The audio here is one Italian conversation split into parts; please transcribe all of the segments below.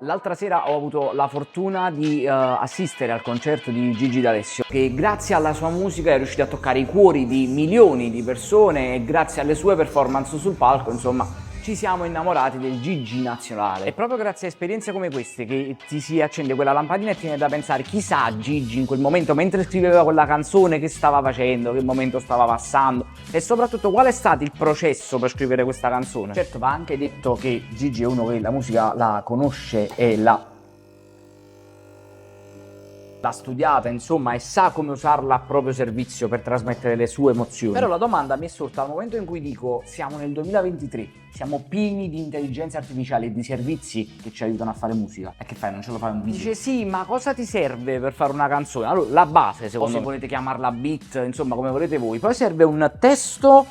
L'altra sera ho avuto la fortuna di assistere al concerto di Gigi D'Alessio, che grazie alla sua musica è riuscito a toccare i cuori di milioni di persone e grazie alle sue performance sul palco, insomma, ci siamo innamorati del Gigi nazionale. È proprio grazie a esperienze come queste che ti si accende quella lampadina e ti viene da pensare: chissà Gigi in quel momento, mentre scriveva quella canzone, che stava facendo, che momento stava passando e soprattutto qual è stato il processo per scrivere questa canzone. Certo, va anche detto che Gigi è uno che la musica la conosce e l'ha studiata, insomma, e sa come usarla a proprio servizio per trasmettere le sue emozioni. Però la domanda mi è sorta al momento in cui dico: siamo nel 2023, siamo pieni di intelligenza artificiale e di servizi che ci aiutano a fare musica. E che fai, non ce lo fai un video? Dice sì, ma cosa ti serve per fare una canzone? Allora, la base, secondo me, se volete chiamarla beat, insomma, come volete voi. Poi serve un testo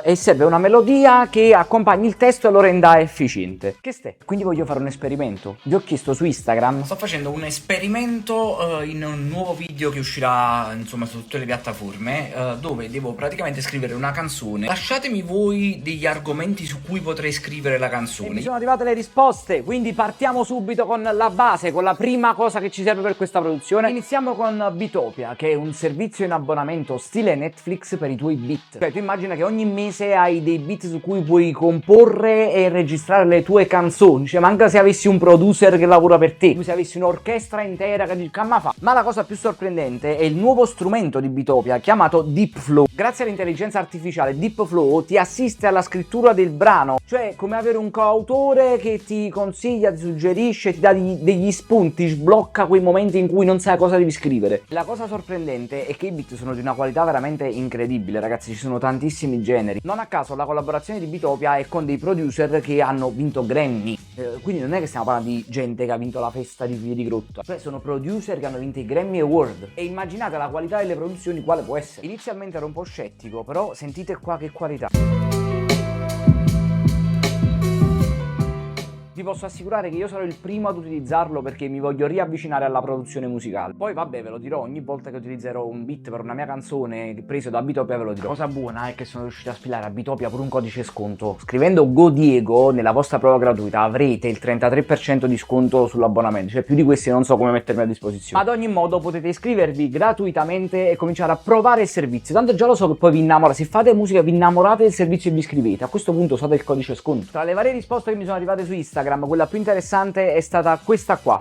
e serve una melodia che accompagni il testo e lo renda efficiente. Che stai? Quindi voglio fare un esperimento. Vi ho chiesto su Instagram. Sto facendo un esperimento in un nuovo video che uscirà, insomma, su tutte le piattaforme, dove devo praticamente scrivere una canzone. Lasciatemi voi degli argomenti su cui potrei scrivere la canzone. E mi sono arrivate le risposte, quindi partiamo subito con la base, con la prima cosa che ci serve per questa produzione. Iniziamo con Beatopia, che è un servizio in abbonamento stile Netflix per i tuoi beat. Cioè, tu immagina che ogni mese hai dei beat su cui puoi comporre e registrare le tue canzoni. Cioè, manca se avessi un producer che lavora per te, se avessi un'orchestra intera che dice: "Camma fa". Ma la cosa più sorprendente è il nuovo strumento di Beatopia chiamato Deepflow. Grazie all'intelligenza artificiale, Deepflow ti assiste alla scrittura del brano, cioè come avere un coautore che ti consiglia, ti suggerisce, ti dà degli spunti, sblocca quei momenti in cui non sai cosa devi scrivere. La cosa sorprendente è che i beat sono di una qualità veramente incredibile, ragazzi, ci sono tantissimi generi. Non a caso la collaborazione di Beatopia è con dei producer che hanno vinto Grammy, quindi non è che stiamo parlando di gente che ha vinto la festa di Figli di Grotta, cioè sono producer che hanno vinto i Grammy Award. E immaginate la qualità delle produzioni quale può essere. Inizialmente ero un po' scettico, però sentite qua che qualità. Vi posso assicurare che io sarò il primo ad utilizzarlo perché mi voglio riavvicinare alla produzione musicale. Poi vabbè, ve lo dirò ogni volta che utilizzerò un beat per una mia canzone preso da Beatopia, ve lo dirò. Cosa buona è che sono riuscito a spilare a Beatopia pure un codice sconto. Scrivendo GoDiego nella vostra prova gratuita avrete il 33% di sconto sull'abbonamento, cioè più di questi non so come mettermi a disposizione. Ma ad ogni modo potete iscrivervi gratuitamente e cominciare a provare il servizio. Tanto già lo so che poi vi innamorate, se fate musica vi innamorate del servizio e vi iscrivete. A questo punto usate il codice sconto. Tra le varie risposte che mi sono arrivate su Instagram, quella più interessante è stata questa qua.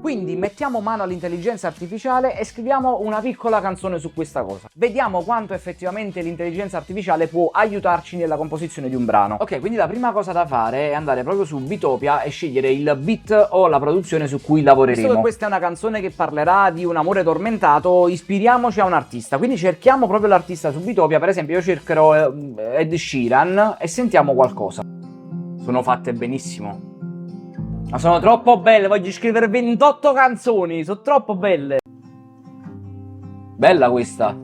Quindi mettiamo mano all'intelligenza artificiale e scriviamo una piccola canzone su questa cosa. Vediamo quanto effettivamente l'intelligenza artificiale può aiutarci nella composizione di un brano. Ok, quindi la prima cosa da fare è andare proprio su Beatopia e scegliere il beat o la produzione su cui lavoreremo. Visto che questa è una canzone che parlerà di un amore tormentato, ispiriamoci a un artista. Quindi cerchiamo proprio l'artista su Beatopia. Per esempio io cercherò Ed Sheeran e sentiamo qualcosa. Sono fatte benissimo. Ma sono troppo belle, voglio scrivere 28 canzoni, sono troppo belle. Bella questa.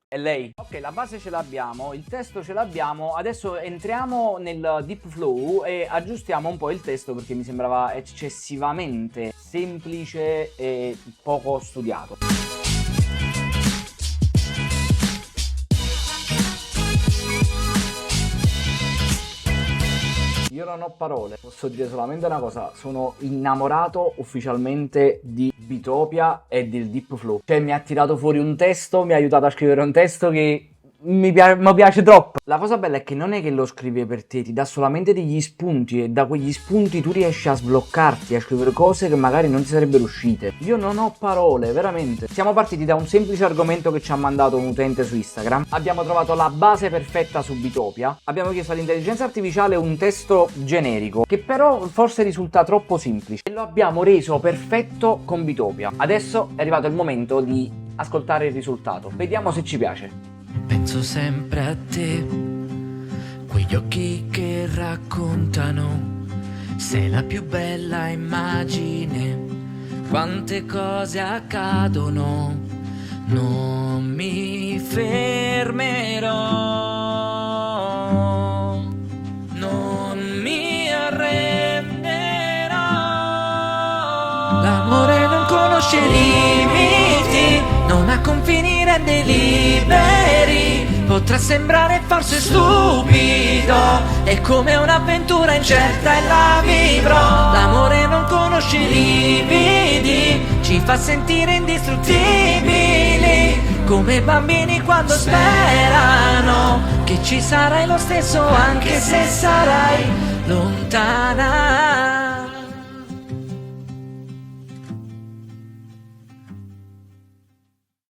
È lei. Ok, la base ce l'abbiamo, il testo ce l'abbiamo, adesso entriamo nel Deepflow e aggiustiamo un po' il testo perché mi sembrava eccessivamente semplice e poco studiato. Io non ho parole, posso dire solamente una cosa: sono innamorato ufficialmente di Beatopia e del Deepflow. Cioè mi ha tirato fuori un testo, mi ha aiutato a scrivere un testo che mi piace troppo. La cosa bella è che non è che lo scrive per te, ti dà solamente degli spunti e da quegli spunti tu riesci a sbloccarti, a scrivere cose che magari non ti sarebbero uscite. Io non ho parole, veramente. Siamo partiti da un semplice argomento che ci ha mandato un utente su Instagram, abbiamo trovato la base perfetta su Beatopia, abbiamo chiesto all'intelligenza artificiale un testo generico che però forse risulta troppo semplice e lo abbiamo reso perfetto con Beatopia. Adesso è arrivato il momento di ascoltare il risultato, vediamo se ci piace. Penso sempre a te, quegli occhi che raccontano, sei la più bella immagine, quante cose accadono, non mi fermerò, non mi arrenderò. L'amore non conosce limiti, non ha confini, rende liberi. Potrà sembrare forse stupido, è come un'avventura incerta e la vivrò. L'amore non conosce limiti, ci fa sentire indistruttibili, come bambini quando sperano che ci sarai lo stesso anche se sarai lontana.